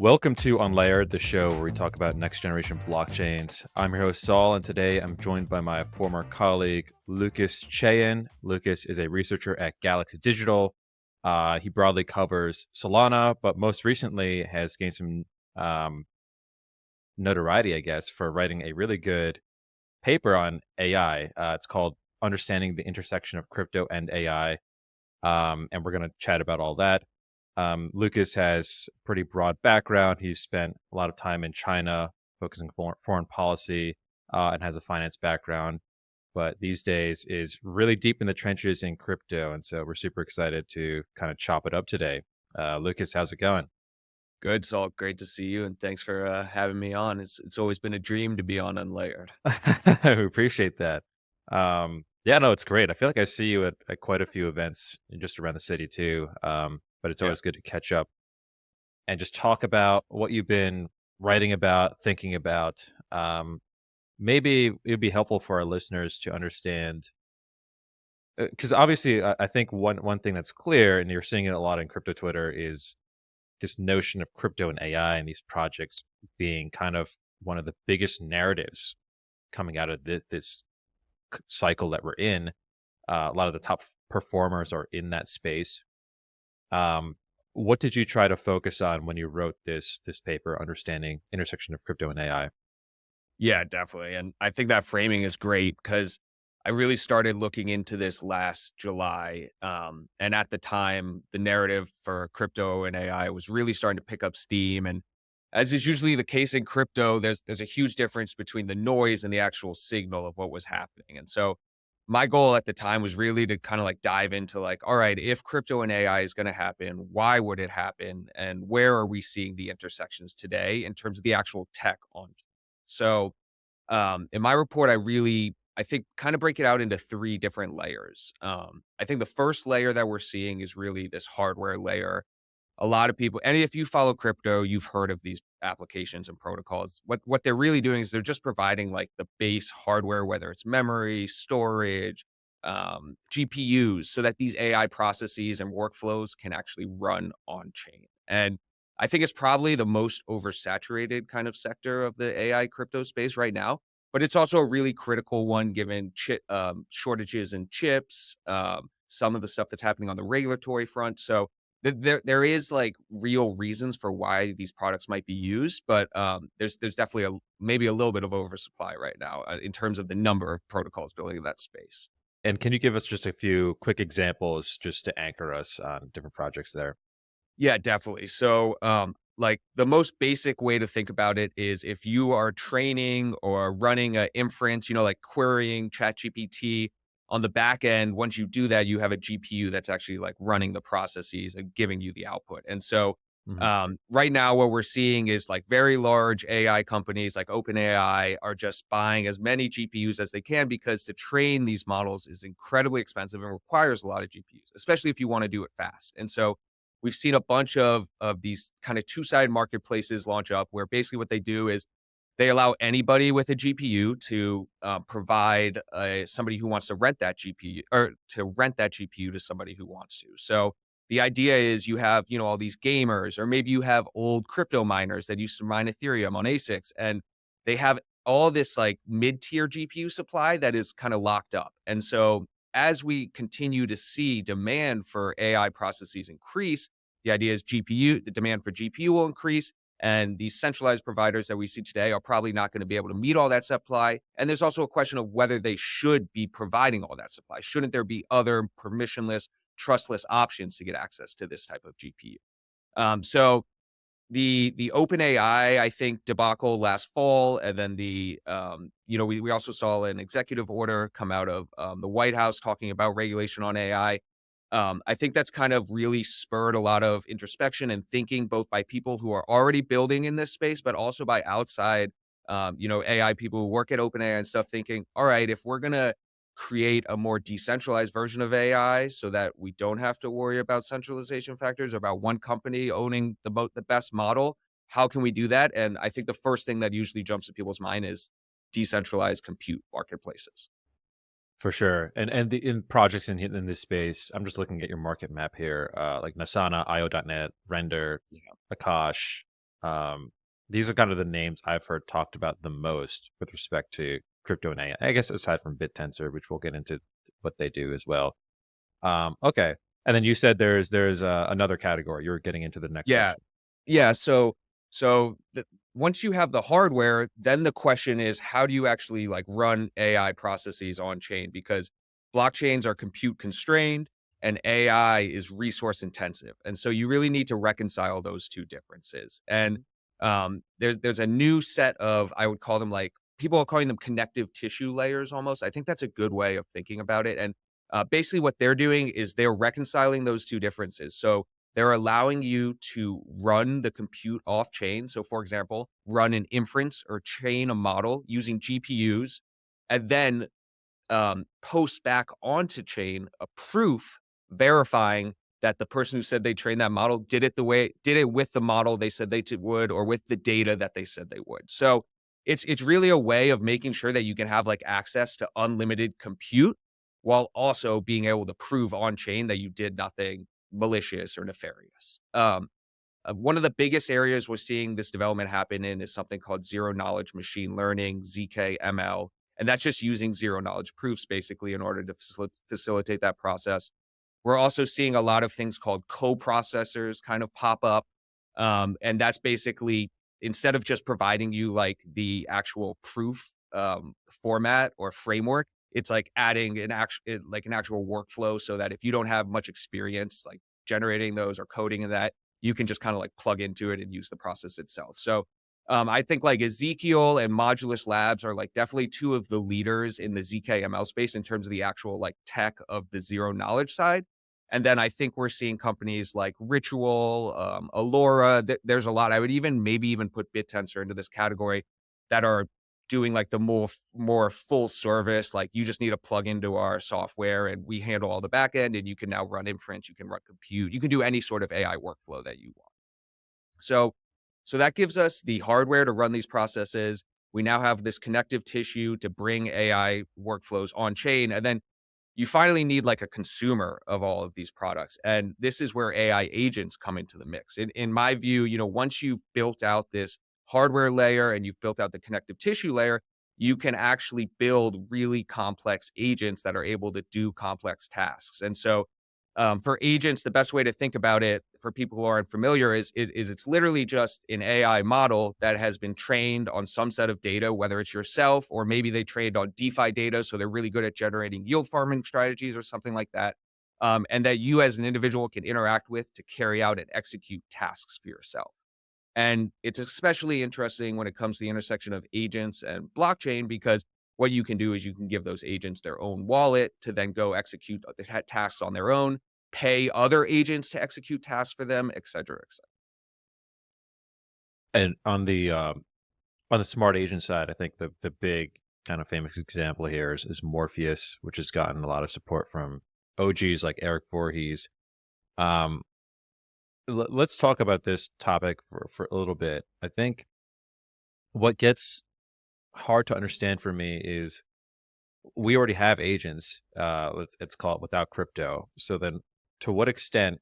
Welcome to Unlayered, the show where we talk about next generation blockchains. I'm your host, Saul, and today I'm joined by my former colleague, Lucas Tcheyan. Lucas is a researcher at Galaxy Digital. He broadly covers Solana, but most recently has gained some notoriety, I guess, for writing a really good paper on AI. It's called Understanding the Intersection of Crypto and AI. And we're going to chat about all that. Lucas has pretty broad background. He's spent a lot of time in China, focusing foreign policy, and has a finance background. But these days is really deep in the trenches in crypto, and so we're super excited to kind of chop it up today. Lucas, how's it going? Good, Saul. Great to see you, and thanks for having me on. It's always been a dream to be on Unlayered. We appreciate that. Yeah, no, it's great. I feel like I see you at quite a few events just around the city too. But it's Yeah, always good to catch up and just talk about what you've been writing about, thinking about. Maybe it'd be helpful for our listeners to understand, because obviously, I think one thing that's clear, and you're seeing it a lot in crypto Twitter, is this notion of crypto and AI and these projects being kind of one of the biggest narratives coming out of this cycle that we're in. A lot of the top performers are in that space. Um, what did you try to focus on when you wrote this paper, understanding intersection of crypto and AI? yeah, definitely. And I think that framing is great because I really started looking into this last July. And at the time, the narrative for crypto and AI was really starting to pick up steam. And as is usually the case in crypto, there's a huge difference between the noise and the actual signal of what was happening. And so my goal at the time was really to kind of like dive into like, all right, if crypto and AI is going to happen, why would it happen? And where are we seeing the intersections today in terms of the actual tech on? So in my report, I think, kind of break it out into three different layers. I think the first layer that we're seeing is really this hardware layer. A lot of people, and if you follow crypto, you've heard of these applications and protocols. What they're really doing is they're just providing like the base hardware, whether it's memory, storage, GPUs, so that these AI processes and workflows can actually run on chain. And I think it's probably the most oversaturated kind of sector of the AI crypto space right now. But it's also a really critical one given shortages in chips, some of the stuff that's happening on the regulatory front. So there is, like, real reasons for why these products might be used, but, there's definitely maybe a little bit of oversupply right now, in terms of the number of protocols building in that space. And can you give us just a few quick examples just to anchor us on different projects there? Yeah, definitely. So, like, the most basic way to think about it is if you are training or running a inference, like querying ChatGPT on the back end, once you do that, you have a GPU that's actually, like, running the processes and giving you the output. And so, Mhm. right now, what we're seeing is, like, very large AI companies like OpenAI are just buying as many GPUs as they can because to train these models is incredibly expensive and requires a lot of GPUs, especially if you wanna do it fast. And so we've seen a bunch of these kind of two-sided marketplaces launch up where basically what they do is they allow anybody with a GPU to provide somebody who wants to rent that GPU or to rent that GPU to somebody who wants to. So the idea is you have, all these gamers, or maybe you have old crypto miners that used to mine Ethereum on ASICs, and they have all this like mid-tier GPU supply that is kind of locked up. And so as we continue to see demand for AI processes increase, the idea is the demand for GPU will increase. And these centralized providers that we see today are probably not going to be able to meet all that supply. And there's also a question of whether they should be providing all that supply. Shouldn't there be other permissionless, trustless options to get access to this type of GPU? So the OpenAI, I think, debacle last fall, and then we also saw an executive order come out of the White House talking about regulation on AI. I think that's kind of really spurred a lot of introspection and thinking, both by people who are already building in this space, but also by outside, AI people who work at OpenAI and stuff. Thinking, all right, if we're gonna create a more decentralized version of AI so that we don't have to worry about centralization factors, about one company owning the best model. How can we do that? And I think the first thing that usually jumps to people's mind is decentralized compute marketplaces. For sure. And the in projects in this space, I'm just looking at your market map here, like Nasana, IO.net, Render, Yeah. Akash. Um, these are kind of the names I've heard talked about the most with respect to crypto and AI. I guess aside from BitTensor, which we'll get into what they do as well. Okay, and then you said there's another category. You're getting into the next Yeah. section. Yeah, so the once you have the hardware, then the question is how do you actually, like, run AI processes on chain? Because blockchains are compute constrained and AI is resource intensive, and so you really need to reconcile those 2 differences, and, Mhm. there's a new set of, I would call them, like, people are calling them connective tissue layers almost. I think that's a good way of thinking about it, and, basically what they're doing is they're reconciling those 2 differences. So they're allowing you to run the compute off chain. So, for example, run an inference or train a model using GPUs, and then post back onto chain a proof verifying that the person who said they trained that model did it with the model they said would, or with the data that they said they would. So it's really a way of making sure that you can have like access to unlimited compute while also being able to prove on chain that you did nothing malicious or nefarious. One of the biggest areas we're seeing this development happen in is something called zero knowledge machine learning, ZKML. And that's just using zero knowledge proofs basically in order to facilitate that process. We're also seeing a lot of things called co-processors kind of pop up. And that's basically instead of just providing you like the actual proof format or framework, it's like adding an actual workflow so that if you don't have much experience like generating those or coding in that, you can just kind of like plug into it and use the process itself. So I think like Ezekiel and Modulus Labs are like definitely 2 of the leaders in the ZKML space in terms of the actual like tech of the zero knowledge side. And then I think we're seeing companies like Ritual, Alora. There's a lot. I would even maybe even put BitTensor into this category that are doing like the more full service. Like you just need to plug into our software and we handle all the back end and you can now run inference, you can run compute, you can do any sort of AI workflow that you want. So so that gives us the hardware to run these processes. We now have this connective tissue to bring AI workflows on chain. And then you finally need like a consumer of all of these products. And this is where AI agents come into the mix. In my view, once you've built out this hardware layer and you've built out the connective tissue layer, you can actually build really complex agents that are able to do complex tasks. And so for agents, the best way to think about it for people who aren't familiar is it's literally just an AI model that has been trained on some set of data, whether it's yourself or maybe they trained on DeFi data, so they're really good at generating yield farming strategies or something like that, and that you as an individual can interact with to carry out and execute tasks for yourself. And it's especially interesting when it comes to the intersection of agents and blockchain because what you can do is you can give those agents their own wallet to then go execute the tasks on their own, pay other agents to execute tasks for them, et cetera, et cetera. And on the smart agent side, I think the big kind of famous example here is Morpheus, which has gotten a lot of support from OGs like Eric Voorhees. Um, let's talk about this topic for a little bit. I think what gets hard to understand for me is we already have agents. Let's call it without crypto. So then, to what extent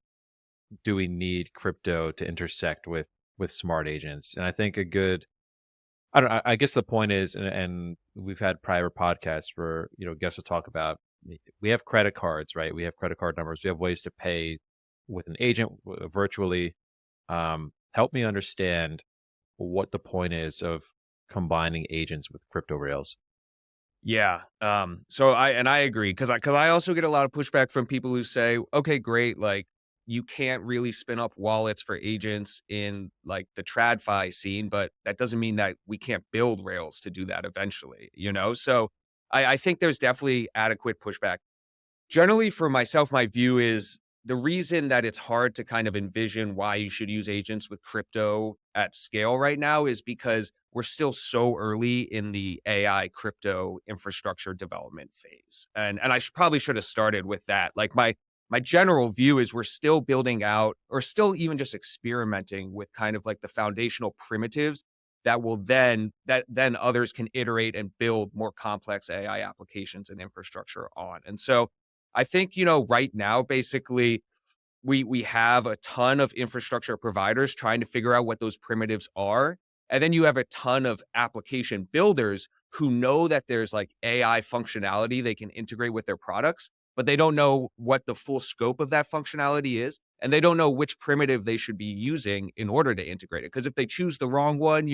do we need crypto to intersect with smart agents? And I think a good I don't. I guess the point is, and we've had prior podcasts where guests will talk about we have credit cards, right? We have credit card numbers. We have ways to pay with an agent virtually. Help me understand what the point is of combining agents with crypto rails. Yeah. So I agree because I also get a lot of pushback from people who say, okay, great, like you can't really spin up wallets for agents in like the TradFi scene, but that doesn't mean that we can't build rails to do that eventually. So I think there's definitely adequate pushback. Generally, for myself, my view is the reason that it's hard to kind of envision why you should use agents with crypto at scale right now is because we're still so early in the AI crypto infrastructure development phase. And I probably should have started with that. Like my general view is we're still building out or still even just experimenting with kind of like the foundational primitives that then others can iterate and build more complex AI applications and infrastructure on. And so I think, right now, basically, we have a ton of infrastructure providers trying to figure out what those primitives are. And then you have a ton of application builders who know that there's like AI functionality they can integrate with their products, but they don't know what the full scope of that functionality is. And they don't know which primitive they should be using in order to integrate it. Because if they choose the wrong one,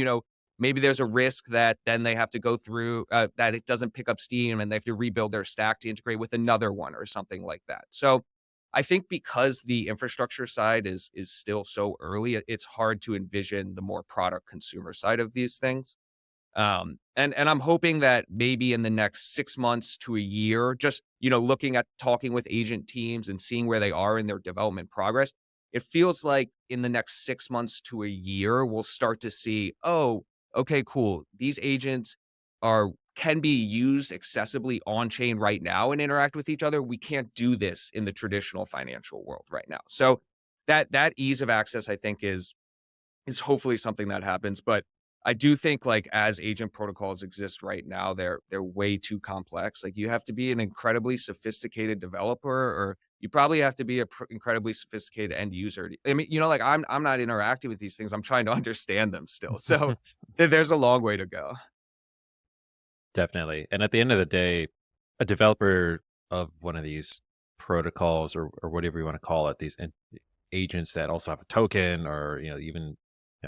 maybe there's a risk that then they have to go through that it doesn't pick up steam and they have to rebuild their stack to integrate with another one or something like that. So I think because the infrastructure side is still so early, it's hard to envision the more product consumer side of these things. And I'm hoping that maybe in the next 6 months to a year, just looking at talking with agent teams and seeing where they are in their development progress, it feels like in the next 6 months to a year, we'll start to see, oh, okay, cool. These agents are can be used accessibly on chain right now and interact with each other. We can't do this in the traditional financial world right now. So that ease of access, I think, is hopefully something that happens. But I do think like as agent protocols exist right now, they're way too complex. Like you have to be an incredibly sophisticated developer, or you probably have to be a incredibly sophisticated end user. I mean, like I'm not interacting with these things. I'm trying to understand them still. So there's a long way to go. Definitely. And at the end of the day, a developer of one of these protocols or whatever you want to call it, these agents that also have a token or even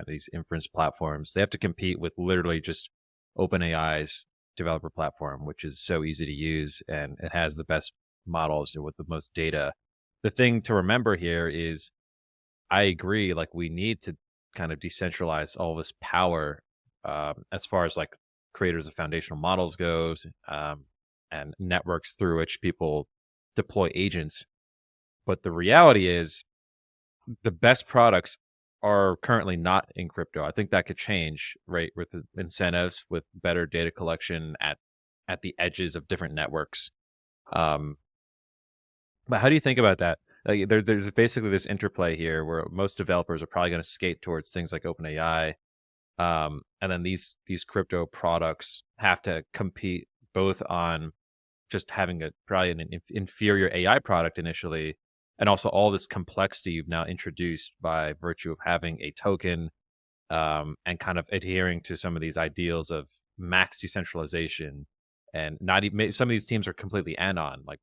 these inference platforms, they have to compete with literally just OpenAI's developer platform, which is so easy to use and it has the best models with the most data. The thing to remember here is I agree, like we need to kind of decentralize all this power as far as like creators of foundational models goes, and networks through which people deploy agents. But the reality is the best products are currently not in crypto. I think that could change, right, with the incentives, with better data collection at the edges of different networks. Um, but how do you think about that? Like, there's basically this interplay here where most developers are probably going to skate towards things like OpenAI, and then these crypto products have to compete both on just having a probably an inferior AI product initially, and also all this complexity you've now introduced by virtue of having a token, and kind of adhering to some of these ideals of max decentralization, and not even some of these teams are completely anon. Like,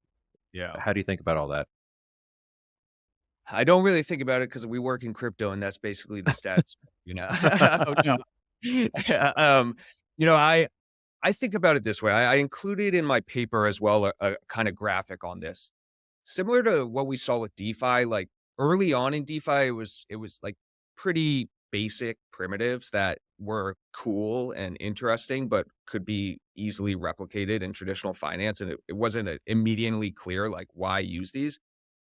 Yeah. how do you think about all that? I don't really think about it because we work in crypto and that's basically the status, you know. No. Yeah, I think about it this way. I included in my paper as well a kind of graphic on this. Similar to what we saw with DeFi, like early on in DeFi, it was like pretty basic primitives that were cool and interesting, but could be easily replicated in traditional finance. And it wasn't immediately clear like why use these.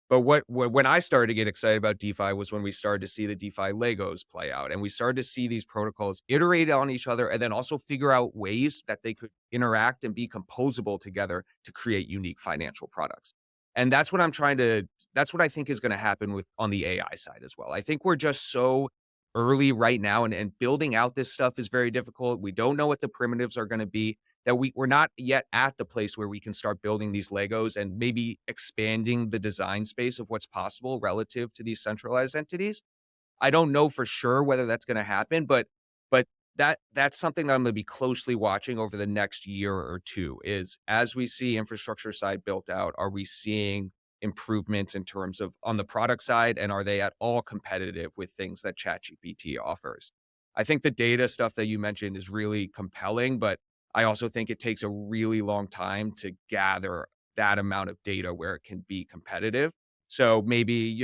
But when I started to get excited about DeFi was when we started to see the DeFi Legos play out, and we started to see these protocols iterate on each other, and then also figure out ways that they could interact and be composable together to create unique financial products. And that's what I think is going to happen with on the AI side as well. I think we're just so early right now, and building out this stuff is very difficult. We don't know what the primitives are going to be that we're not yet at the place where we can start building these Legos and maybe expanding the design space of what's possible relative to these centralized entities. I don't know for sure whether that's gonna happen, but that's something that I'm gonna be closely watching over the next year or 2 is as we see infrastructure side built out, are we seeing improvements in terms of on the product side, and are they at all competitive with things that ChatGPT offers? I think the data stuff that you mentioned is really compelling, but I also think it takes a really long time to gather that amount of data where it can be competitive. So maybe,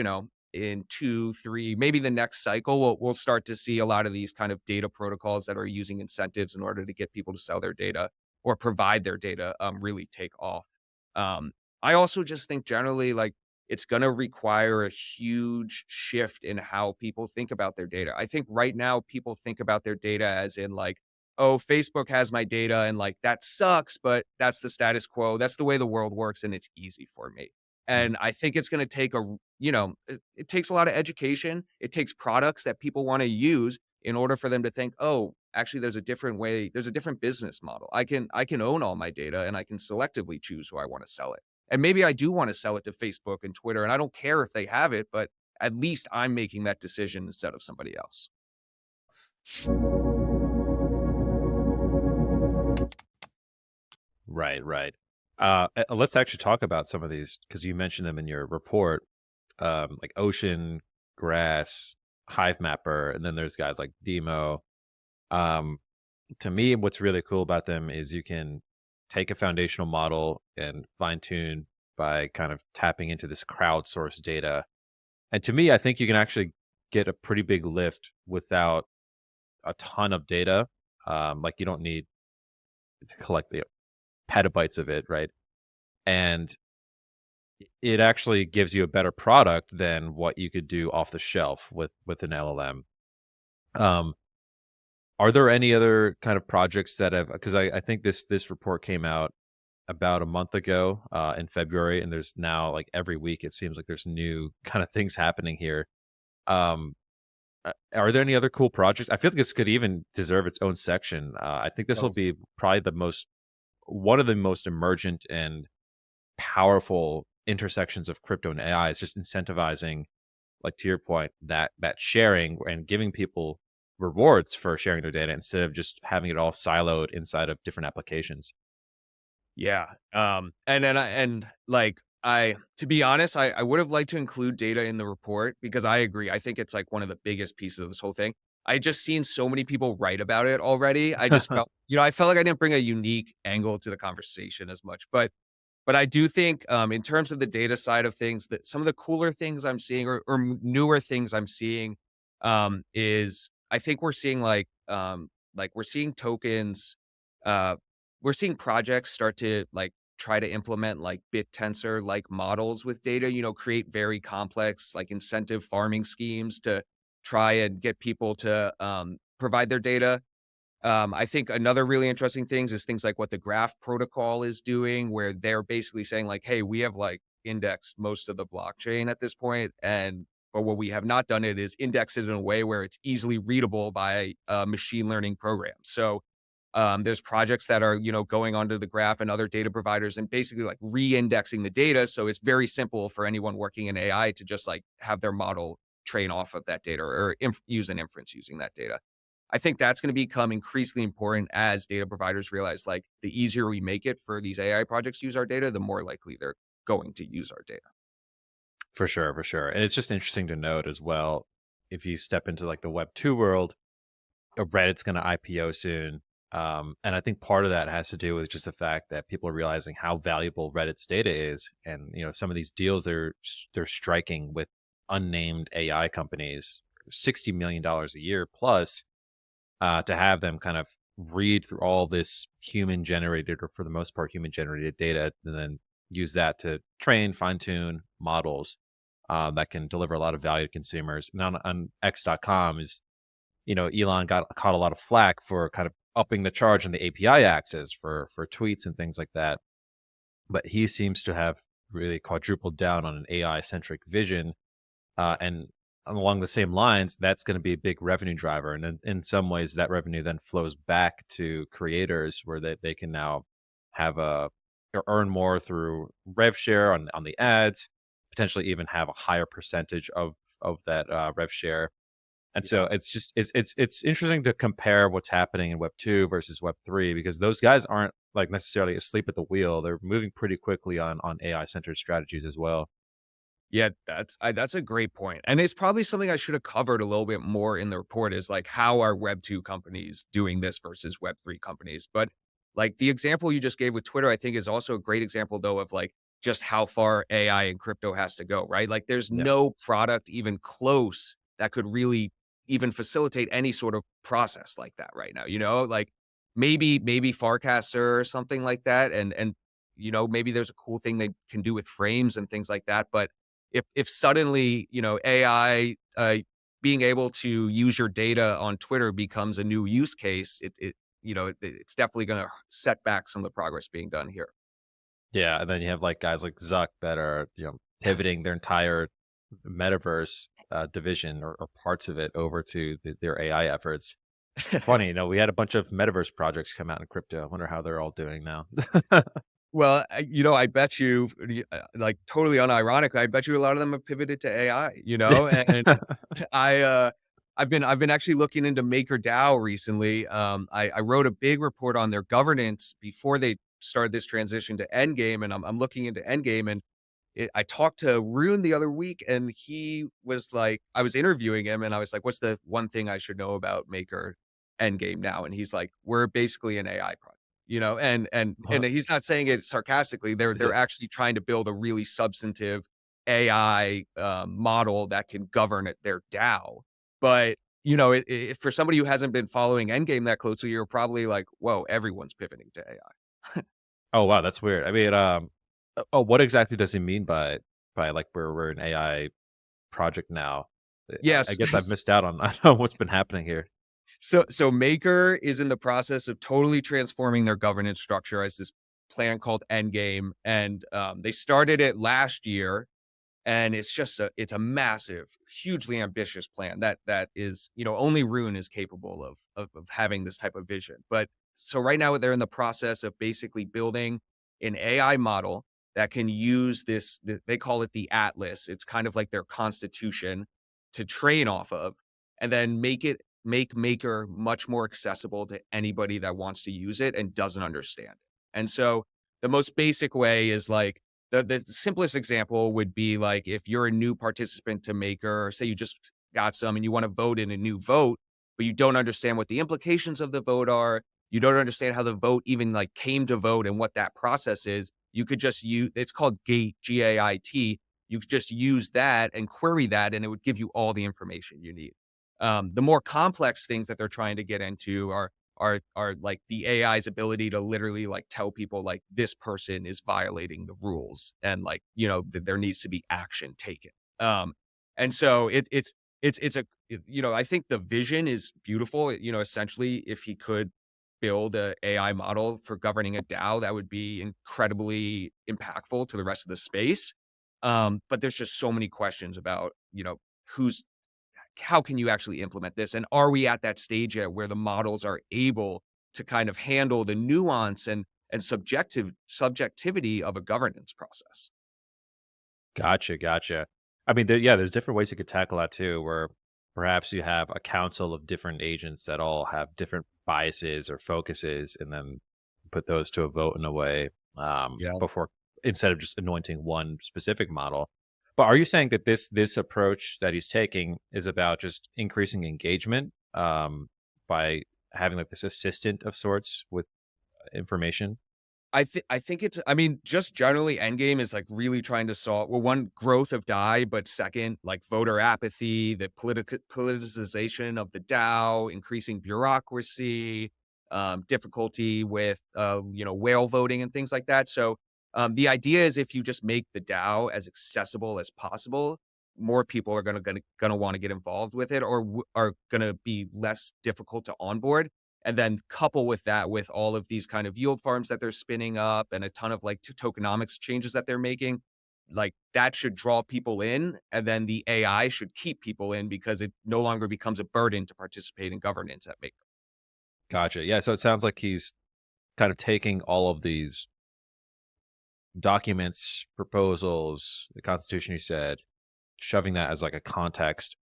in 2, 3, maybe the next cycle, we'll start to see a lot of these kind of data protocols that are using incentives in order to get people to sell their data or provide their data, really take off. Um, I also just think generally, like, it's gonna require a huge shift in how people think about their data. I think right now people think about their data as in like, "Oh, Facebook has my data, and, like, that sucks, but that's the status quo. That's the way the world works, and it's easy for me." Mhm. And I think it's gonna take it takes a lot of education. It takes products that people wanna use in order for them to think, "Oh, actually, there's a different way. There's a different business model. I can own all my data, and I can selectively choose who I wanna sell it." And maybe I do want to sell it to Facebook and Twitter, and I don't care if they have it, but at least I'm making that decision instead of somebody else. Right, right. Let's actually talk about some of these because you mentioned them in your report, like Ocean, Grass, Hive Mapper, and then there's guys like Demo. Um, to me, what's really cool about them is you can take a foundational model and fine tune by kind of tapping into this crowdsourced data. And to me, I think you can actually get a pretty big lift without a ton of data. Like you don't need to collect the petabytes of it, right? And it actually gives you a better product than what you could do off the shelf with an LLM. Um, are there any other kind of projects that have because I think this report came out about a month ago in February, and there's now like every week it seems like there's new kind of things happening here. Um, are there any other cool projects? I feel like this could even deserve its own section. I think this will Oh, be probably the most one of the most emergent and powerful intersections of crypto and AI is just incentivizing, like to your point, that sharing and giving people rewards for sharing their data instead of just having it all siloed inside of different applications. yeah. And like I to be honest, I would have liked to include data in the report because I agree. I think it's like one of the biggest pieces of this whole thing. I just seen so many people write about it already. I just felt, I felt like I didn't bring a unique angle to the conversation as much. But I do think, in terms of the data side of things, that some of the cooler things I'm seeing or newer things I'm seeing, is I think we're seeing like we're seeing tokens, uh, we're seeing projects start to like try to implement like BitTensor like models with data, create very complex like incentive farming schemes to try and get people to provide their data. I think another really interesting things is things like what the Graph protocol is doing, where they're basically saying like, "Hey, we have like indexed most of the blockchain at this point, and but what we have not done it is index it in a way where it's easily readable by machine learning programs." So there's projects that are going onto the Graph and other data providers and basically like re-indexing the data, so it's very simple for anyone working in AI to just like have their model train off of that data or use an inference using that data. I think that's going to become increasingly important as data providers realize like the easier we make it for these AI projects to use our data, the more likely they're going to use our data. For sure, for sure. And it's just interesting to note as well, if you step into like the Web 2 world, Reddit's going to IPO soon. And I think part of that has to do with just the fact that people are realizing how valuable Reddit's data is. And, some of these deals they're striking with unnamed AI companies, $60 million a year plus, to have them kind of read through all this human generated, or for the most part, human generated data, and then use that to train, fine tune models that can deliver a lot of value to consumers. And on X.com is, Elon got caught a lot of flack for kind of upping the charge on the API access for tweets and things like that. But he seems to have really quadrupled down on an AI centric vision, and along the same lines, that's going to be a big revenue driver. And in some ways, that revenue then flows back to creators where they can now have or earn more through rev share on the ads, potentially even have a higher percentage of that rev share. And so Yeah. it's interesting to compare what's happening in Web 2 versus Web 3 because those guys aren't like necessarily asleep at the wheel. They're moving pretty quickly on AI centered strategies as well. Yeah, that's a great point, and it's probably something I should have covered a little bit more in the report is like how are Web 2 companies doing this versus Web 3 companies. But like the example you just gave with Twitter, I think is also a great example though of like just how far AI and crypto has to go, right? Like there's Yeah. no product even close that could really even facilitate any sort of process like that right now. Like maybe Farcaster or something like that, and maybe there's a cool thing they can do with frames and things like that, but if suddenly, AI, being able to use your data on Twitter becomes a new use case, it's definitely gonna set back some of the progress being done here. Yeah, and then you have like guys like Zuck that are, pivoting their entire metaverse division or parts of it over to their AI efforts. Funny, we had a bunch of metaverse projects come out in crypto. I wonder how they're all doing now. Well, I bet you, like, totally unironically, I bet you a lot of them have pivoted to AI, and I, I've been actually looking into MakerDao recently. I wrote a big report on their governance before they started this transition to Endgame, and I'm looking into Endgame, and I talked to Rune the other week, and he was like, I was interviewing him, and I was like, "What's the one thing I should know about Maker Endgame now?" And he's like, "We're basically an AI project." And Huh. he's not saying it sarcastically. They're actually trying to build a really substantive AI model that can govern their DAO. But for somebody who hasn't been following Endgame that closely, you're probably like, "Whoa, everyone's pivoting to AI." Oh, wow, that's weird. I mean, oh, what exactly does he mean by, like, we're an AI project now? I Yes. guess I've missed out on on what's been happening here. So Maker is in the process of totally transforming their governance structure as this plan called Endgame, and they started it last year, and it's a massive, hugely ambitious plan that is, only Rune is capable of having this type of vision. But so right now they're in the process of basically building an AI model that can use they call it the Atlas. It's kind of like their constitution to train off of, and then make Maker much more accessible to anybody that wants to use it and doesn't understand it. And so the most basic way is like the simplest example would be like if you're a new participant to Maker, or say you just got some and you want to vote in a new vote, but you don't understand what the implications of the vote are. You don't understand how the vote even like came to vote and what that process is. You could just use it's called Gate, GAIT. You could just use that and query that, and it would give you all the information you need. The more complex things that they're trying to get into are like the AI's ability to literally like tell people like this person is violating the rules and like there needs to be action taken. Um, and so it's a I think the vision is beautiful. Essentially, if he could build a AI model for governing a DAO, that would be incredibly impactful to the rest of the space. But there's just so many questions about who's how can you actually implement this? And are we at that stage yet where the models are able to kind of handle the nuance and subjectivity of a governance process? Gotcha, gotcha. I mean, yeah, there's different ways you could tackle that too, where perhaps you have a council of different agents that all have different biases or focuses, and then put those to a vote in a way Yeah. before instead of just anointing one specific model. But are you saying that this approach that he's taking is about just increasing engagement by having like this assistant of sorts with information? I think it's I mean, just generally Endgame is like really trying to solve well, one, growth of DAI, but second, like voter apathy, the politicization of the DAO, increasing bureaucracy, difficulty with whale voting and things like that. So the idea is if you just make the DAO as accessible as possible, more people are gonna want to get involved with it or are gonna be less difficult to onboard. And then couple with that with all of these kind of yield farms that they're spinning up and a ton of like tokenomics changes that they're making, like that should draw people in. And then the AI should keep people in because it no longer becomes a burden to participate in governance at Maker. Gotcha. Yeah. So it sounds like he's kind of taking all of these documents, proposals, the Constitution, you said, shoving that as like a context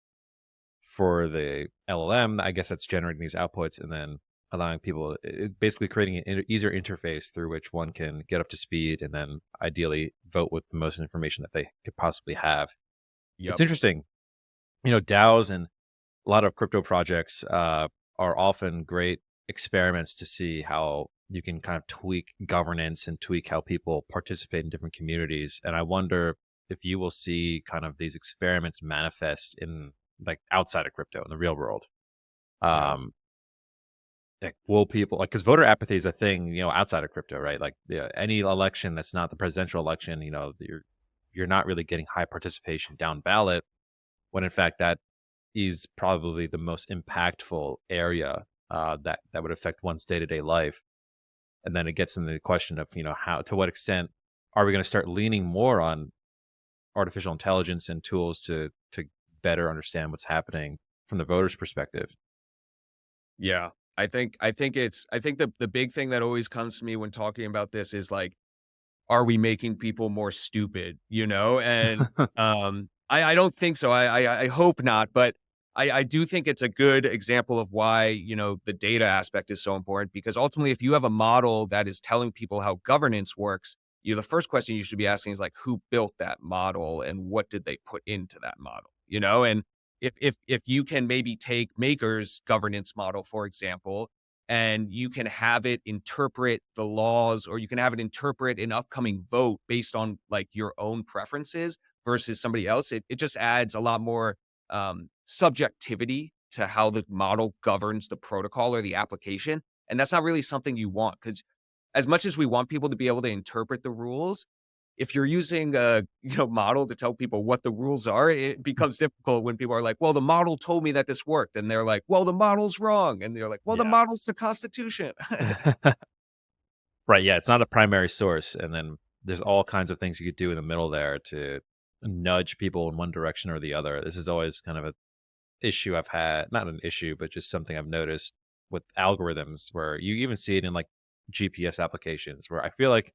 for the LLM. I guess that's generating these outputs and then allowing people, basically creating an easier interface through which one can get up to speed and then ideally vote with the most information that they could possibly have. It's Yep. interesting, DAOs and a lot of crypto projects are often great experiments to see how you can kind of tweak governance and tweak how people participate in different communities. And I wonder if you will see kind of these experiments manifest in like outside of crypto in the real world. Yeah. Um, like, will people like because voter apathy is a thing, outside of crypto, right? Like, yeah, any election that's not the presidential election, you're not really getting high participation down ballot when in fact that is probably the most impactful area that would affect one's day to day life. And then it gets into the question of how to what extent are we going to start leaning more on artificial intelligence and tools to better understand what's happening from the voters' perspective. Yeah. I think the big thing that always comes to me when talking about this is like are we making people more stupid, you know? And, I don't think so. I hope not, but I do think it's a good example of why, the data aspect is so important because ultimately, if you have a model that is telling people how governance works, the first question you should be asking is like, who built that model and what did they put into that model, you know? And if you can maybe take Maker's governance model, for example, and you can have it interpret the laws or you can have it interpret an upcoming vote based on like your own preferences versus somebody else, it just adds a lot more subjectivity to how the model governs the protocol or the application. And that's not really something you want because as much as we want people to be able to interpret the rules, if you're using a model to tell people what the rules are, it becomes difficult when people are like, "Well, the model told me that this worked," and they're like, "Well, the model's wrong," and they're like, "Well, the Yeah. model's the Constitution." Right, yeah, it's not a primary source, and then there's all kinds of things you could do in the middle there to nudge people in one direction or the other. This is always kind of a issue I've had, not an issue, but just something I've noticed with algorithms where you even see it in like GPS applications where I feel like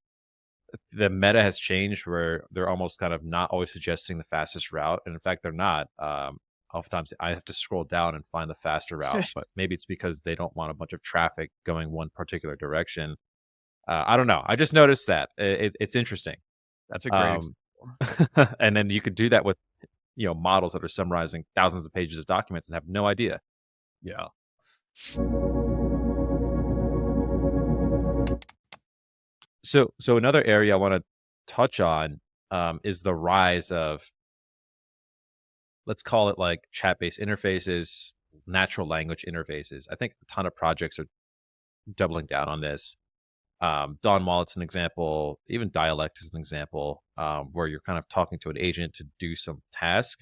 the meta has changed where they're almost kind of not always suggesting the fastest route. And in fact, they're not. Oftentimes I have to scroll down and find the faster route, but maybe it's because they don't want a bunch of traffic going one particular direction. I don't know. I just noticed that it's interesting. That's a great Um, example. and then you could do that with models that are summarizing thousands of pages of documents and have no idea. Yeah. So another area I want to touch on is the rise of, let's call it, like, chat based interfaces, natural language interfaces. I think a ton of projects are doubling down on this. Don Wallet's an example. Even Dialect is an example, where you're kind of talking to an agent to do some task.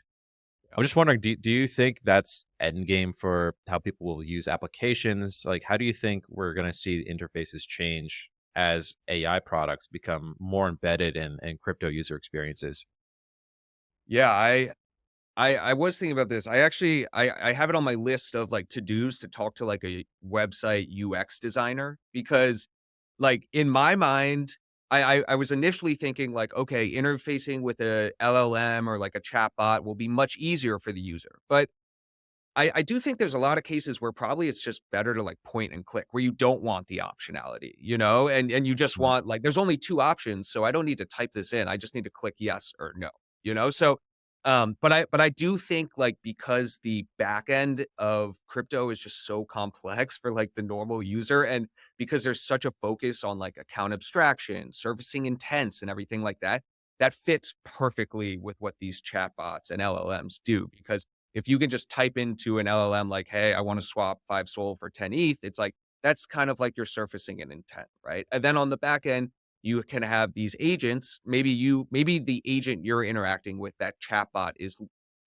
Yeah. I'm just wondering, do you think that's end game for how people will use applications? Like, how do you think we're going to see interfaces change as AI products become more embedded in crypto user experiences? Yeah, I was thinking about this. I actually I have it on my list of like to-dos to talk to like a website UX designer because like in my mind, I was initially thinking like, okay, interfacing with a LLM or like a chatbot will be much easier for the user. But I do think there's a lot of cases where probably it's just better to like point and click where you don't want the optionality, and you just Mhm. want like there's only two options, so I don't need to type this in. I just need to click yes or no, you know? So but I do think like because the back end of crypto is just so complex for like the normal user and because there's such a focus on like account abstraction, servicing intents and everything like that, that fits perfectly with what these chatbots and LLMs do because if you can just type into an LLM like, "Hey, I want to swap 5 Sol for 10 ETH," it's like that's kind of like you're surfacing an intent, right? And then on the back end, you can have these agents. Maybe the agent you're interacting with, that chatbot, is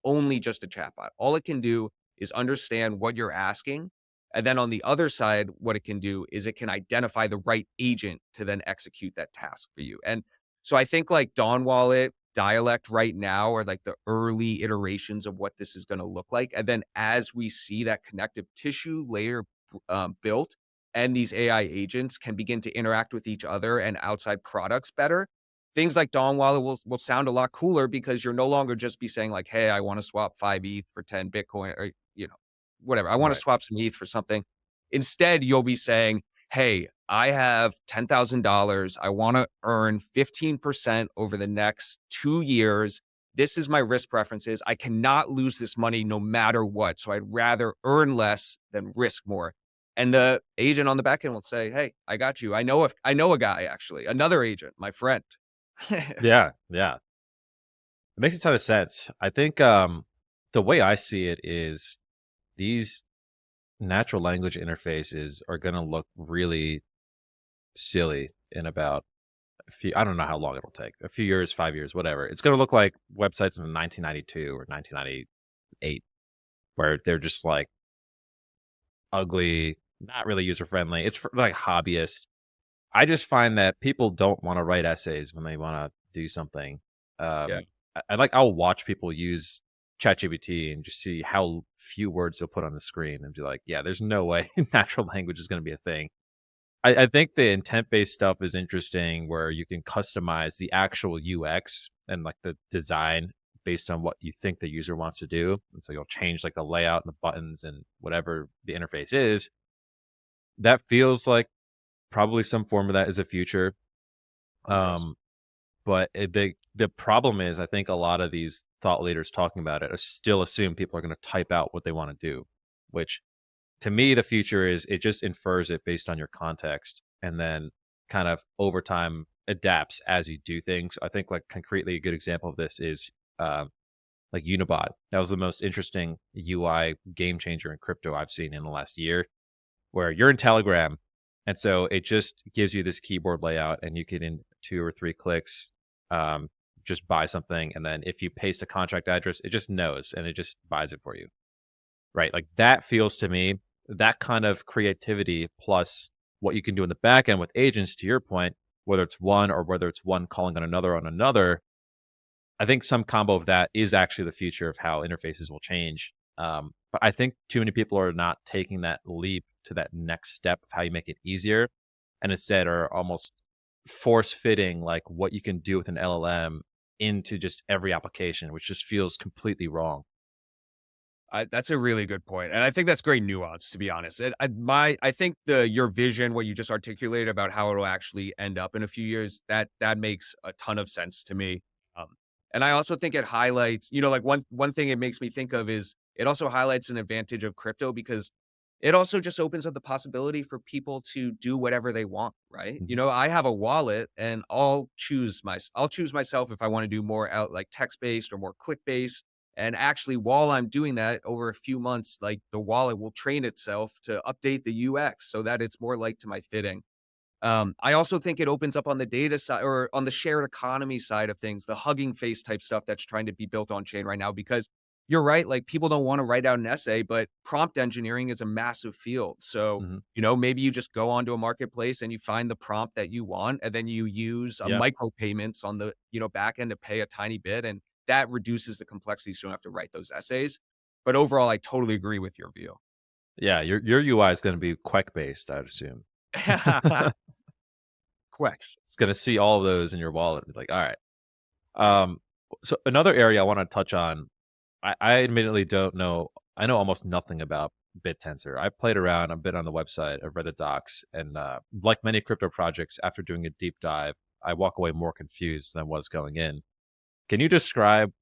only just a chatbot. All it can do is understand what you're asking. And then on the other side, what it can do is it can identify the right agent to then execute that task for you. And so I think like Dawn Wallet, Dialect right now are like the early iterations of what this is going to look like. And then as we see that connective tissue layer built and these AI agents can begin to interact with each other and outside products better, things like Dawn Wallet will sound a lot cooler because you're no longer just be saying like, "Hey, I want to swap 5 ETH for 10 Bitcoin," or whatever. I want to Right. swap some ETH for something. Instead, you'll be saying, "Hey, I have $10,000. I want to earn 15% over the next 2 years. This is my risk preferences. I cannot lose this money no matter what. So I'd rather earn less than risk more." And the agent on the back end will say, "Hey, I got you. I know a guy actually, another agent, my friend." Yeah, yeah. It makes a ton of sense. I think the way I see it is these natural language interfaces are going to look really silly in about a few, I don't know how long it'll take, a few years, 5 years, whatever. It's going to look like websites in 1992 or 1998, where they're just like ugly, not really user friendly. It's for like hobbyists. I just find that people don't want to write essays when they want to do something. Yeah. I'll watch people use ChatGPT and just see how few words they'll put on the screen and be like, yeah, there's no way natural language is going to be a thing. I think the intent-based stuff is interesting where you can customize the actual UX and, like, the design based on what you think the user wants to do, and so you'll change, like, the layout and the buttons and whatever the interface is. That feels like probably some form of that is a future, Interesting. um, but, the problem is I think a lot of these thought leaders talking about it still assume people are gonna type out what they wanna do, which to me, the future is it just infers it based on your context and then kind of over time adapts as you do things. I think like concretely a good example of this is like Unibot. That was the most interesting UI game changer in crypto I've seen in the last year, where you're in Telegram. And so it just gives you this keyboard layout and you can in 2 or 3 clicks um, just buy something. And then if you paste a contract address, it just knows and it just buys it for you. Right, like, that feels to me that kind of creativity plus what you can do in the back end with agents, to your point, whether it's one or whether it's one calling on another, I think some combo of that is actually the future of how interfaces will change. But I think too many people are not taking that leap to that next step of how you make it easier, and instead are almost force fitting, like, what you can do with an LLM into just every application, which just feels completely wrong. That's a really good point, and I think that's great nuance, to be honest. I think your vision, what you just articulated about how it'll actually end up in a few years, that makes a ton of sense to me. Um, and I also think it highlights, like one thing it makes me think of is it also highlights an advantage of crypto because it also just opens up the possibility for people to do whatever they want, right? Mhm. I have a wallet and I'll choose myself if I want to do more out like text based or more click based, and actually, while I'm doing that over a few months, like the wallet will train itself to update the UX so that it's more like to my fitting. I also think it opens up on the data side or on the shared economy side of things, the hugging face type stuff that's trying to be built on chain right now. Because you're right, like people don't want to write out an essay, but prompt engineering is a massive field. So, Mhm. maybe you just go onto a marketplace and you find the prompt that you want, and then you use a Yeah. micro payments on the back end to pay a tiny bit, and that reduces the complexity. So you don't have to write those essays. But overall, I totally agree with your view. Yeah, your UI is gonna be Queck based, I'd assume. Quex. It's gonna see all of those in your wallet and be like, "Alright." Um, so another area I wanna touch on, I admittedly don't know I know almost nothing about BitTensor. I've played around, I've been on the website, I've read the docs, and, like many crypto projects, after doing a deep dive, I walk away more confused than I was going in. Can you describe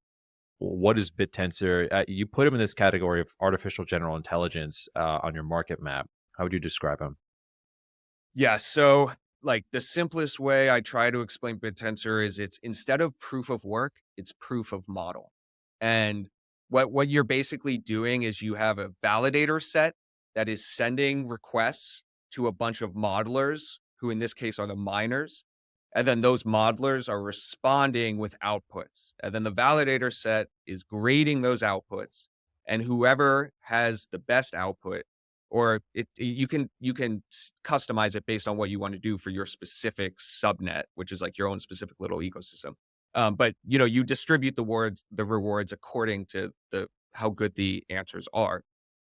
what is BitTensor? You put him in this category of artificial general intelligence, on your market map. How would you describe him? Yeah, so, like, the simplest way I try to explain BitTensor is it's instead of proof of work, it's proof of model. And what you're basically doing is you have a validator set that is sending requests to a bunch of modelers, who in this case are the miners, and then those modelers are responding with outputs. And then the validator set is grading those outputs, and whoever has the best output or you can customize it based on what you want to do for your specific subnet, which is like your own specific little ecosystem. But you distribute the rewards according to the how good the answers are.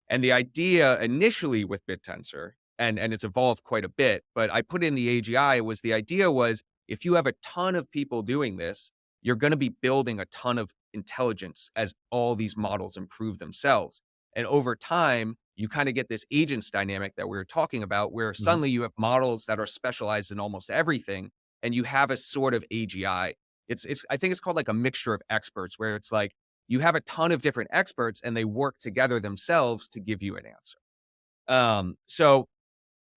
And the idea initially with BitTensor, and it's evolved quite a bit, but I put in the AGI was the idea was if you have a ton of people doing this, you're going to be building a ton of intelligence as all these models improve themselves. And over time, you kind of get this agents dynamic that we were talking about, where Mhm. suddenly you have models that are specialized in almost everything, and you have a sort of AGI. It's I think it's called like a mixture of experts, where it's like you have a ton of different experts and they work together themselves to give you an answer. So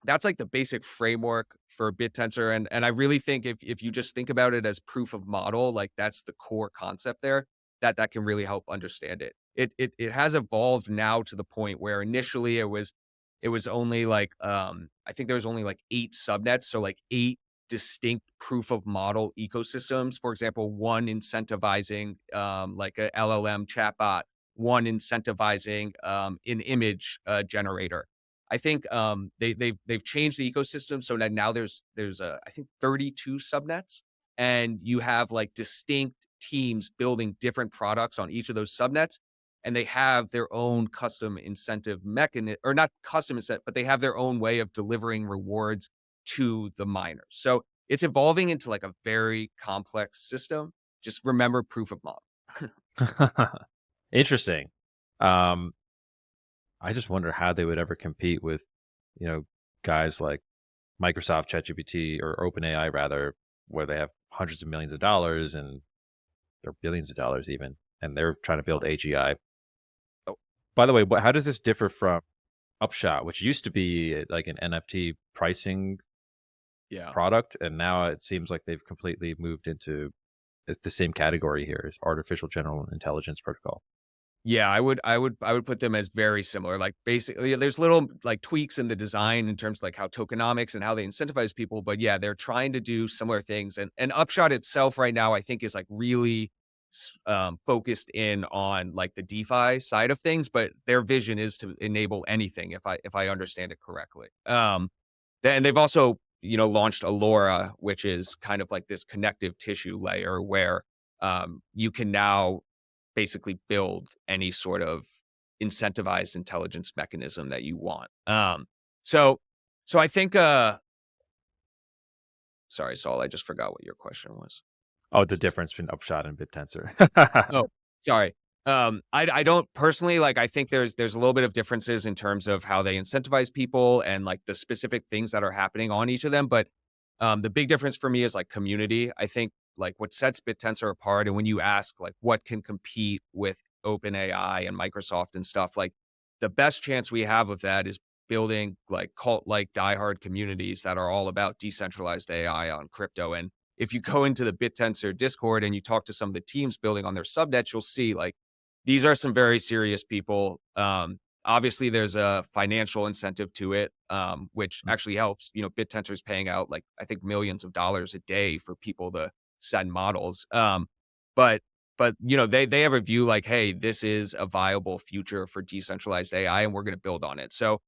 that's like the basic framework for BitTensor. And I really think if you just think about it as proof of model, like that's the core concept there, that can really help understand it. It has evolved now to the point where initially it was only like I think there was only like 8 subnets, so like 8 distinct proof of model ecosystems. For example, one incentivizing like a LLM chatbot, one incentivizing an image generator. I think they've changed the ecosystem so that now there's I think 32 subnets, and you have like distinct teams building different products on each of those subnets, and they have their own custom incentive mechanism, or not custom incentive, but they have their own way of delivering rewards to the miners. So it's evolving into like a very complex system. Just remember proof of model. Interesting. Um, I just wonder how they would ever compete with, you know, guys like Microsoft, ChatGPT, or OpenAI rather, where they have hundreds of millions of dollars and or billions of dollars even, and they're trying to build AGI. Oh, by the way, how does this differ from Upshot, which used to be like an NFT pricing Yeah. product, and now it seems like they've completely moved into the same category here as artificial general intelligence protocol. Yeah, I would put them as very similar. Like basically there's little like tweaks in the design in terms of like how tokenomics and how they incentivize people, but yeah, they're trying to do similar things. And Upshot itself right now I think is like really focused in on like the DeFi side of things, but their vision is to enable anything if I understand it correctly. And they've also, launched Allura, which is kind of like this connective tissue layer where you can now basically build any sort of incentivized intelligence mechanism that you want. So so I think sorry, Saul, I just forgot what your question was. Oh, the difference between Upshot and BitTensor. Oh, sorry. I don't personally like. I think there's a little bit of differences in terms of how they incentivize people and like the specific things that are happening on each of them. But the big difference for me is like community. I think like what sets BitTensor apart, and when you ask like what can compete with OpenAI and Microsoft and stuff, like the best chance we have of that is building like cult like diehard communities that are all about decentralized AI on crypto. And if you go into the BitTensor Discord and you talk to some of the teams building on their subnets, you'll see like these are some very serious people. Obviously, there's a financial incentive to it, which actually helps. BitTensor is paying out like I think millions of dollars a day for people to send models. But they have a view like, hey, this is a viable future for decentralized AI, and we're going to build on it. So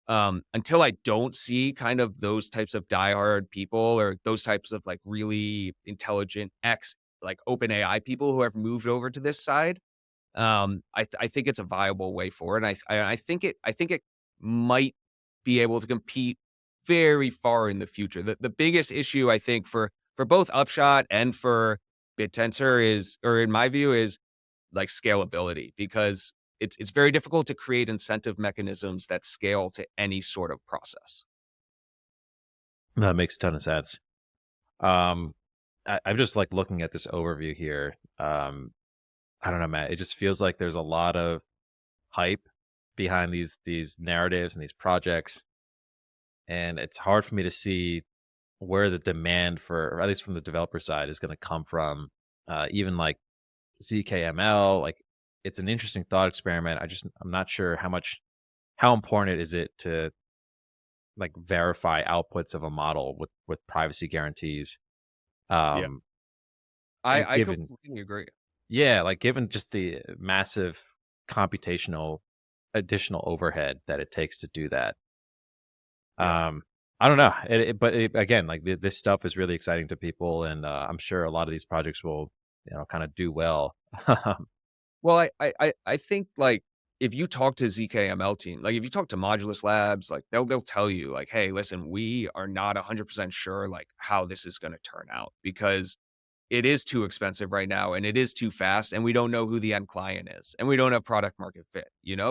until I don't see kind of those types of diehard people or those types of like really intelligent ex like open AI people who have moved over to this side, I think it's a viable way forward. And I think it might be able to compete very far in the future. The biggest issue I think for both Upshot and for BitTensor is, or in my view, is like scalability because it's very difficult to create incentive mechanisms that scale to any sort of process. That makes a ton of sense. Um, I'm just like looking at this overview here. I don't know, Matt. It just feels like there's a lot of hype behind these narratives and these projects, and it's hard for me to see where the demand for, or at least from the developer side, is going to come from. Even like ZKML, like it's an interesting thought experiment. I'm not sure how important is it to like verify outputs of a model with privacy guarantees. Yeah, Um, and I given completely agree. Yeah, like given just the massive computational additional overhead that it takes to do that. Yeah. Um, I don't know, but again, like this stuff is really exciting to people, and I'm sure a lot of these projects will, kind of do well. Well, I think like if you talk to ZKML team, like if you talk to Modulus Labs, like they'll tell you like, hey, listen, we are not 100% sure like how this is going to turn out because it is too expensive right now and it is too fast and we don't know who the end client is and we don't have product market fit.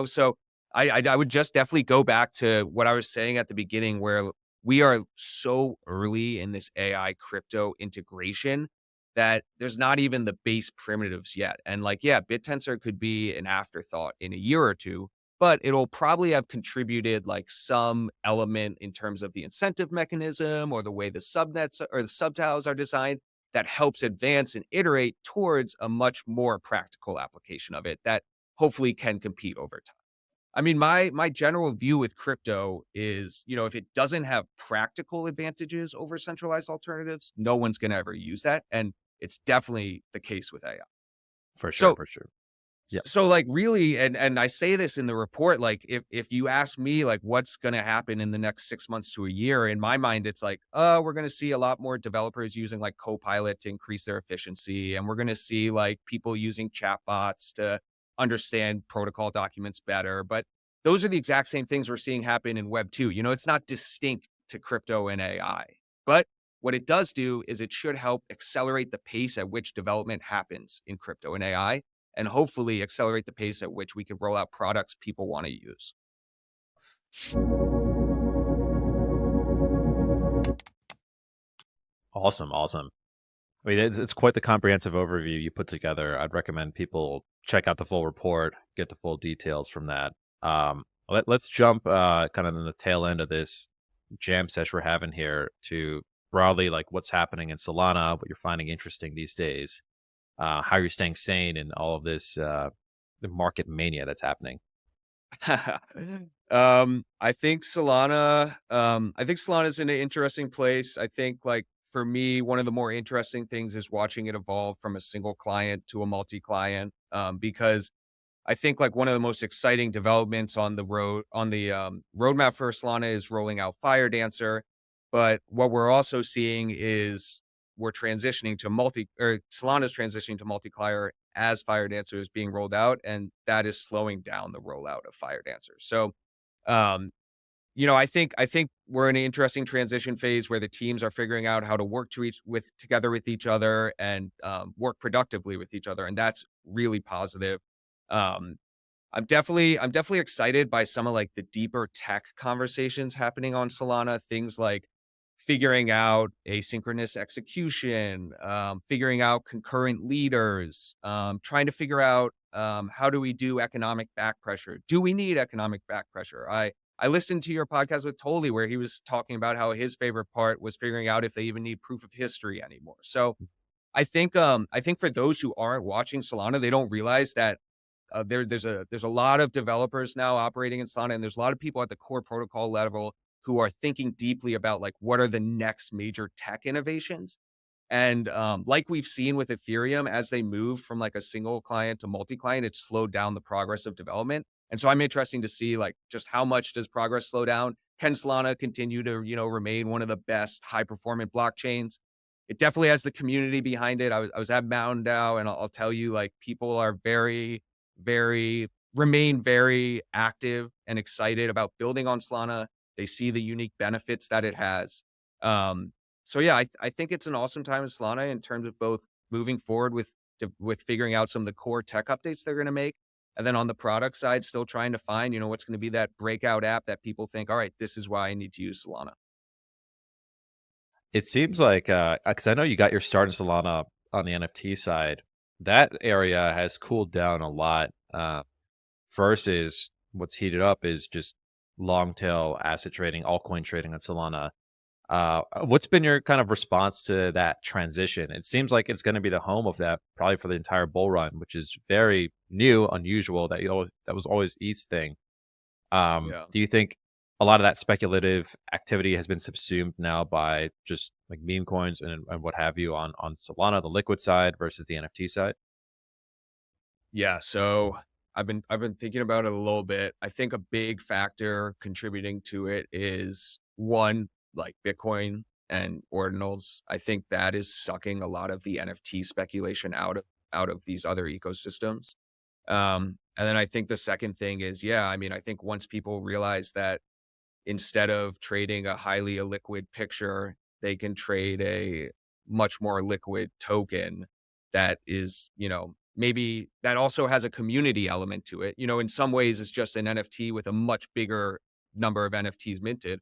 So I would just definitely go back to what I was saying at the beginning where we are so early in this AI crypto integration that there's not even the base primitives yet. And like, yeah, BitTensor could be an afterthought in a year or two, but it'll probably have contributed like some element in terms of the incentive mechanism or the way the subnets or the subtiles are designed that helps advance and iterate towards a much more practical application of it that hopefully can compete over time. I mean, my general view with crypto is, if it doesn't have practical advantages over centralized alternatives, no one's going to ever use that, and it's definitely the case with AI. For sure, So for sure. Yeah, like really, and I say this in the report, like if you ask me like what's gonna happen in the next 6 months to a year, in my mind, it's like, we're gonna see a lot more developers using like Copilot to increase their efficiency, and we're gonna see like people using chatbots to understand protocol documents better. But those are the exact same things we're seeing happen in Web 2. It's not distinct to crypto and AI. But what it does do is it should help accelerate the pace at which development happens in crypto and AI, and hopefully accelerate the pace at which we can roll out products people want to use. Awesome, awesome. I mean, it's quite the comprehensive overview you put together. I'd recommend people check out the full report, get the full details from that. Let's jump kind of in the tail end of this jam sesh we're having here to broadly like what's happening in Solana, what you're finding interesting these days, how you're staying sane in all of this the market mania that's happening. I think Solana's in an interesting place. I think like for me, one of the more interesting things is watching it evolve from a single client to a multi-client. Because I think like one of the most exciting developments on the roadmap for Solana is rolling out Fire Dancer. But what we're also seeing is Solana's transitioning to multi-client as Fire Dancer is being rolled out, and that is slowing down the rollout of Fire Dancer. So, um, I think we're in an interesting transition phase where the teams are figuring out how to work together with each other and work productively with each other, and that's really positive. Um, I'm definitely excited by some of like the deeper tech conversations happening on Solana. Things like figuring out asynchronous execution, figuring out concurrent leaders, trying to figure out how do we do economic back pressure? Do we need economic back pressure? I listened to your podcast with Tolly where he was talking about how his favorite part was figuring out if they even need proof of history anymore. So I think for those who aren't watching Solana, they don't realize that there's a lot of developers now operating in Solana, and there's a lot of people at the core protocol level who are thinking deeply about like what are the next major tech innovations. And like we've seen with Ethereum, as they move from like a single client to multi-client, it's slowed down the progress of development. And so I'm interested to see like just how much does progress slow down? Can Solana continue to remain one of the best high performant blockchains? It definitely has the community behind it. I was at MakerDao, and I'll tell you, like people are very remain very active and excited about building on Solana. They see the unique benefits that it has. Um, so yeah, I think it's an awesome time in Solana in terms of both moving forward with figuring out some of the core tech updates they're going to make, and then on the product side, still trying to find what's going to be that breakout app that people think, all right, this is why I need to use Solana. It seems like because I know you got your start in Solana on the NFT side. That area has cooled down a lot. Versus what's heated up is just long tail asset trading, altcoin trading on Solana. What's been your kind of response to that transition? It seems like it's going to be the home of that probably for the entire bull run, which is very new, unusual. That was always ETH's thing. Yeah. Do you think a lot of that speculative activity has been subsumed now by just like meme coins and what have you on Solana, the liquid side versus the NFT side? Yeah, so I've been thinking about it a little bit. I think a big factor contributing to it is one, like Bitcoin and ordinals. I think that is sucking a lot of the NFT speculation out of these other ecosystems. And then I think the second thing is, yeah, I mean, I think once people realize that instead of trading a highly illiquid picture, they can trade a much more liquid token that is, maybe that also has a community element to it. In some ways, it's just an NFT with a much bigger number of NFTs minted.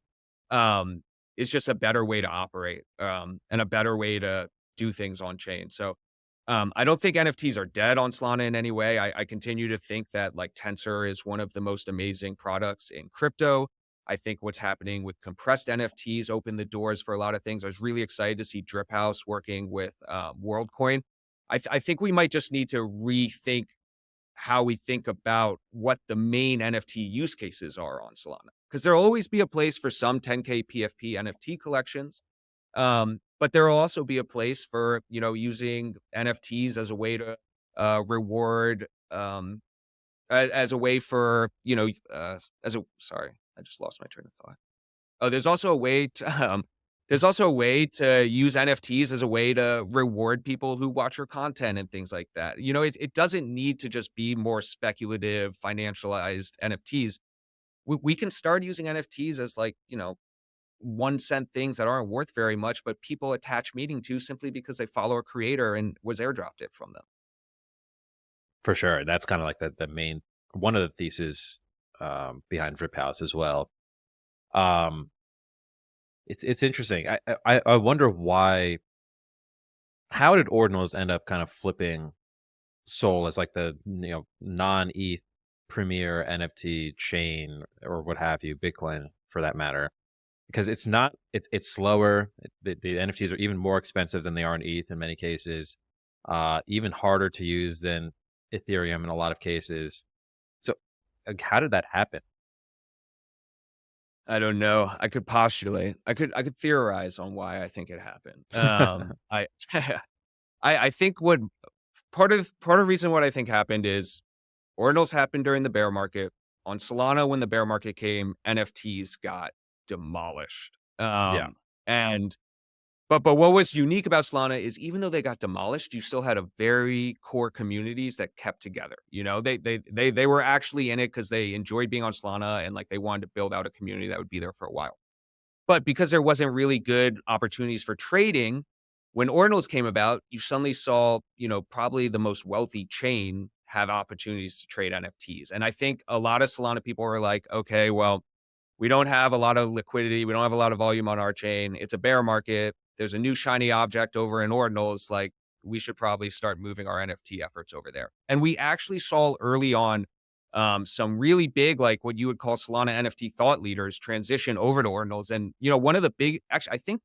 Um, it's just a better way to operate and a better way to do things on chain. So I don't think NFTs are dead on Solana in any way. I continue to think that like Tensor is one of the most amazing products in crypto. I think what's happening with compressed NFTs opened the doors for a lot of things. I was really excited to see Drip House working with WorldCoin. I think we might just need to rethink how we think about what the main NFT use cases are on Solana, because there'll always be a place for some 10K PFP NFT collections. But there will also be a place for, using NFTs as a way to reward, as a way for, sorry, I just lost my train of thought. Oh, there's also a way to, there's also a way to use NFTs as a way to reward people who watch your content and things like that. It doesn't need to just be more speculative, financialized NFTs. We can start using NFTs as like, 1 cent things that aren't worth very much, but people attach meaning to simply because they follow a creator and was airdropped it from them. For sure. That's kind of like the main one of the theses behind Drip House as well. Um, it's interesting. I wonder why. How did Ordinals end up kind of flipping Sol as like the non ETH premier NFT chain or what have you, Bitcoin for that matter? Because it's not it's slower. The NFTs are even more expensive than they are in ETH in many cases. Even harder to use than Ethereum in a lot of cases. So, like, how did that happen? I don't know. I could postulate. I could theorize on why I think it happened. I I think what part of the reason what I think happened is ordinals happened during the bear market. On Solana, when the bear market came, NFTs got demolished. Yeah. And but what was unique about Solana is even though they got demolished, you still had a very core communities that kept together. You know, they were actually in it because they enjoyed being on Solana and like they wanted to build out a community that would be there for a while. But because there wasn't really good opportunities for trading, when ordinals came about, you suddenly saw, probably the most wealthy chain have opportunities to trade NFTs. And I think a lot of Solana people were like, okay, well, we don't have a lot of liquidity. We don't have a lot of volume on our chain. It's a bear market. There's a new shiny object over in ordinals. Like, we should probably start moving our NFT efforts over there. And we actually saw early on some really big, like what you would call Solana NFT thought leaders transition over to ordinals. And, one of the big, actually, I think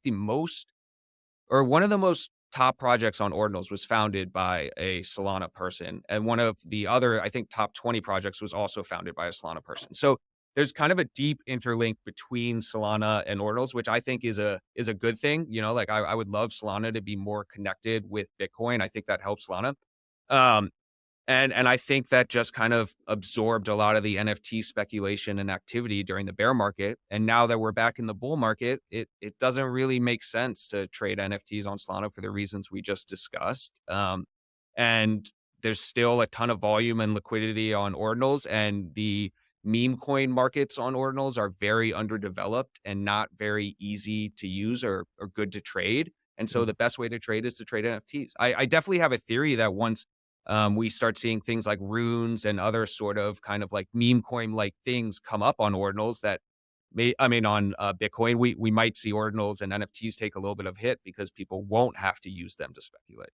one of the most top projects on ordinals was founded by a Solana person, and one of the other, I think, top 20 projects was also founded by a Solana person. So there's kind of a deep interlink between Solana and ordinals, which I think is a good thing. Like I would love Solana to be more connected with Bitcoin. I think that helps Solana. Um, and I think that just kind of absorbed a lot of the NFT speculation and activity during the bear market. And now that we're back in the bull market, it doesn't really make sense to trade NFTs on Solana for the reasons we just discussed. And there's still a ton of volume and liquidity on ordinals, and the meme coin markets on ordinals are very underdeveloped and not very easy to use or good to trade. And so Mm, the best way to trade is to trade NFTs. I definitely have a theory that once we start seeing things like runes and other sort of kind of like meme coin like things come up on ordinals that on Bitcoin, we might see ordinals and NFTs take a little bit of hit because people won't have to use them to speculate.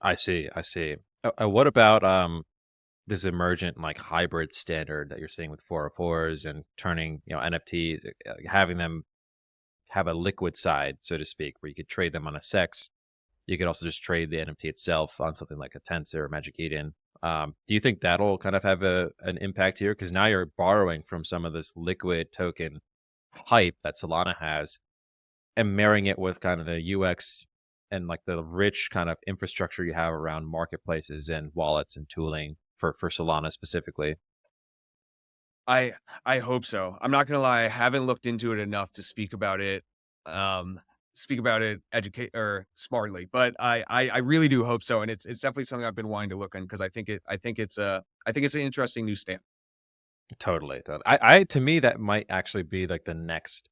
I see. I see. What about this emergent like hybrid standard that you're seeing with 404s and turning NFTs, having them have a liquid side, so to speak, where you could trade them on a SEX. You could also just trade the NFT itself on something like a Tensor or Magic Eden. Do you think that'll kind of have an impact here? Because now you're borrowing from some of this liquid token hype that Solana has and marrying it with kind of the UX and like the rich kind of infrastructure you have around marketplaces and wallets and tooling for Solana specifically. I I hope so. I'm not gonna lie, I haven't looked into it enough to um, speak about it educate or smartly, but I really do hope so, and it's definitely something I've been wanting to look in because I think it's an interesting new stand. Totally, totally. I to me that might actually be like the next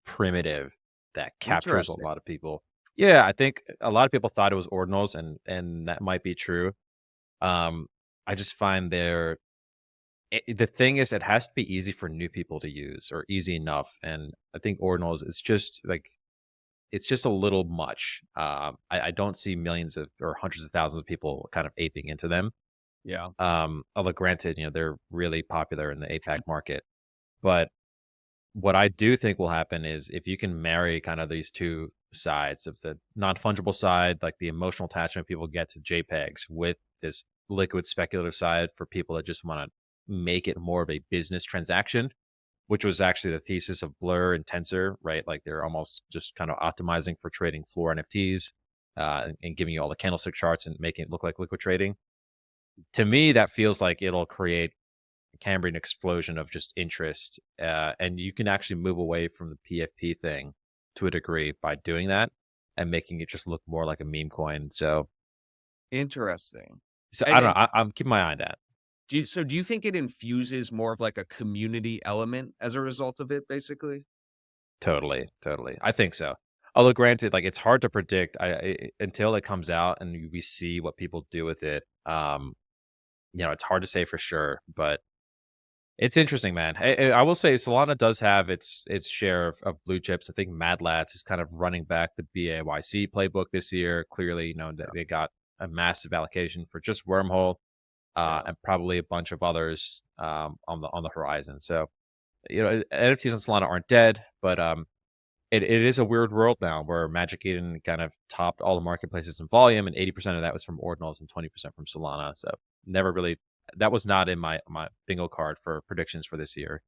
primitive that captures a Interesting. lot of people. Yeah, I think a lot of people thought it was ordinals, and that might be true. Um, I just find the thing is it has to be easy for new people to use or easy enough, and I think ordinals it's just like it's just a little much. I don't see millions of or hundreds of thousands of people kind of aping into them. Yeah. Although granted, they're really popular in the APAC market, but what I do think will happen is if you can marry kind of these two sides of the non-fungible side, like the emotional attachment people get to JPEGs, with this liquid speculative side for people that just want to make it more of a business transaction, which was actually the thesis of Blur and Tensor, right? Like they're almost just kind of optimizing for trading floor NFTs and giving you all the candlestick charts and making it look like liquid trading. To me, that feels like it'll create Cambrian explosion of just interest, and you can actually move away from the PFP thing to a degree by doing that and making it just look more like a meme coin. Interesting. So I And don't and know. I'm keeping my eye on that. do you think it infuses more of like a community element as a result of it, basically? Totally, totally. I think so. Although granted, like, it's hard to predict until it comes out and we see what people do with it. It's hard to say for sure, but it's interesting, man. I will say Solana does have its share of blue chips. I think Mad Lads is kind of running back the BAYC playbook this year. Clearly, that Yeah, they got a massive allocation for just Wormhole, yeah. and probably a bunch of others on the horizon. So, NFTs on Solana aren't dead, but it is a weird world now where Magic Eden kind of topped all the marketplaces in volume, and 80% of that was from ordinals and 20% from Solana. So never really that was not in my bingo card for predictions for this year.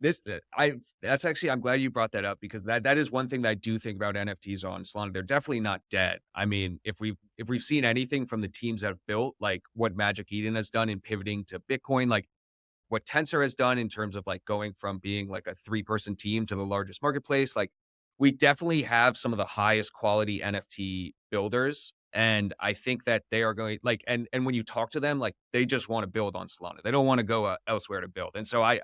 This I that's actually I'm glad you brought that up because that is one thing that I do think about NFTs on Solana. They're definitely not dead. I mean, if we've seen anything from the teams that have built, like what Magic Eden has done in pivoting to Bitcoin, like what Tensor has done in terms of like going from being like a three-person team to the largest marketplace, like we definitely have some of the highest quality NFT builders. And I think that they are going like, and when you talk to them, like they just want to build on Solana. They don't want to go elsewhere to build. And so I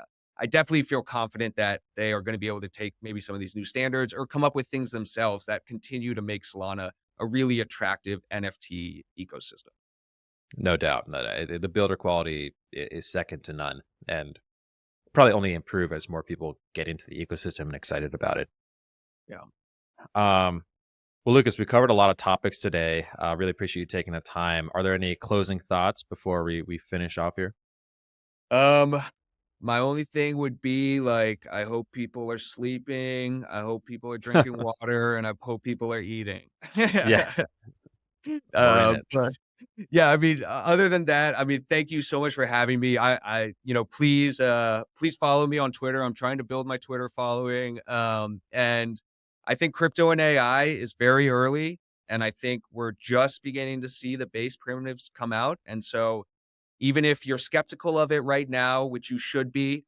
definitely feel confident that they are going to be able to take maybe some of these new standards or come up with things themselves that continue to make Solana a really attractive NFT ecosystem. No doubt, no doubt. The builder quality is second to none, and probably only improve as more people get into the ecosystem and excited about it. Yeah. Um, well, Lucas, we covered a lot of topics today. Really appreciate you taking the time. Are there any closing thoughts before we finish off here? Um, my only thing would be like, I hope people are sleeping. I hope people are drinking water, and I hope people are eating. Yeah, we're in it. But yeah, I mean, other than that, I mean, thank you so much for having me. Please follow me on Twitter. I'm trying to build my Twitter following. And I think crypto and AI is very early, and I think we're just beginning to see the base primitives come out. And so, even if you're skeptical of it right now, which you should be,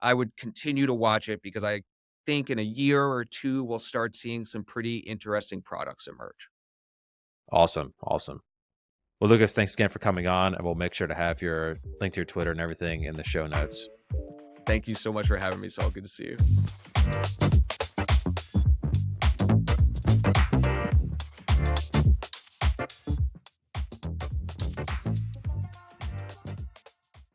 I would continue to watch it because I think in a year or two, we'll start seeing some pretty interesting products emerge. Awesome, awesome. Well, Lucas, thanks again for coming on, and we'll make sure to have your link to your Twitter and everything in the show notes. Thank you so much for having me, Saul. Good to see you.